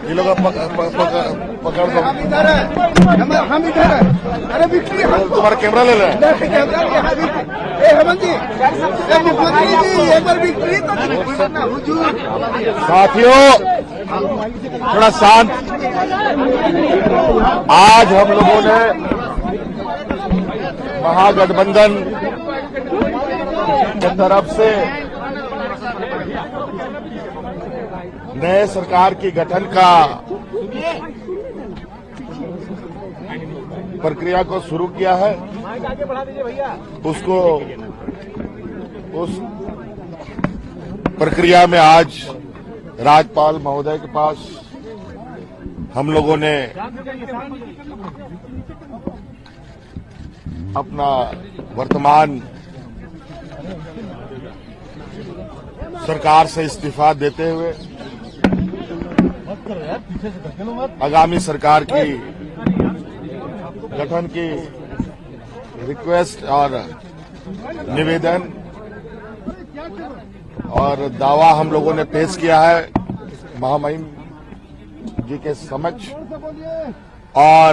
ये लोग पकड़ दो। हम इधर है। अरे विक्ट्री तुम्हारा कैमरा ले लें। हेमंत जी, मुख्यमंत्री जी एक बार विक्ट्री तो साथियों थोड़ा शांत। आज हम लोगों ने महागठबंधन की तरफ से नए सरकार की गठन का प्रक्रिया को शुरू किया है। उसको उस प्रक्रिया में आज राज्यपाल महोदय के पास हम लोगों ने अपना वर्तमान सरकार से इस्तीफा देते हुए आगामी सरकार की गठन की रिक्वेस्ट और निवेदन और दावा हम लोगों ने पेश किया है महामहिम जी के समक्ष, और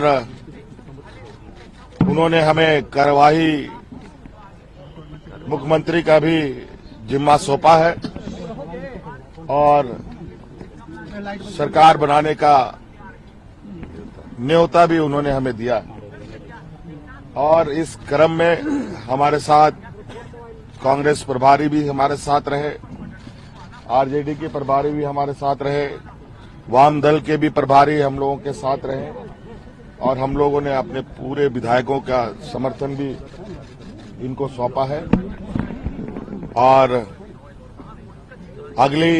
उन्होंने हमें कार्यवाही मुख्यमंत्री का भी जिम्मा सौंपा है और सरकार बनाने का न्योता भी उन्होंने हमें दिया। और इस क्रम में हमारे साथ कांग्रेस प्रभारी भी हमारे साथ रहे, आरजेडी के प्रभारी भी हमारे साथ रहे, वाम दल के भी प्रभारी हम लोगों के साथ रहे, और हम लोगों ने अपने पूरे विधायकों का समर्थन भी इनको सौंपा है। और अगली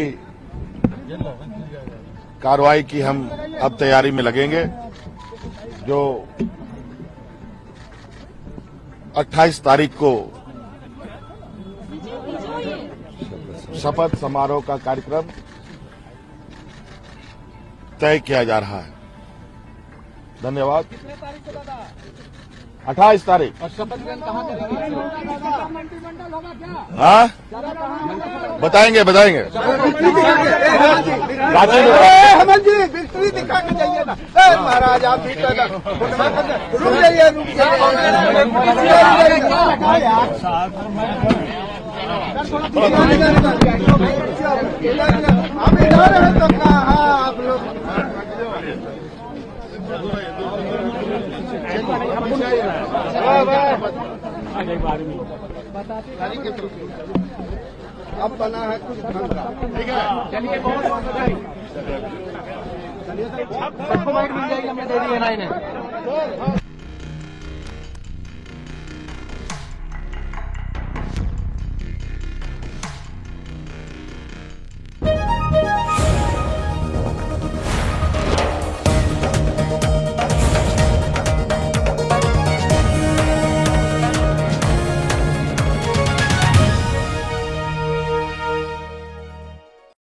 कार्रवाई की हम अब तैयारी में लगेंगे, जो 28 तारीख को शपथ समारोह का कार्यक्रम तय किया जा रहा है। धन्यवाद। 28 तारीख। और शपथ ग्रहण कहाँ मंत्रिमंडल होगा क्या? हाँ, बताएंगे बताएंगे। हेमंत जी विक्ट्री दिखा के जाइए ना। महाराज आप भी रुक जाइए, रुक हम इधर हैं तो कहाँ आप लोग। अब बना है कुछ ठीक है। चलिए बहुत बधाई। सबको माइक मिल जाएगी, हमने दे दी है ना इन्हें।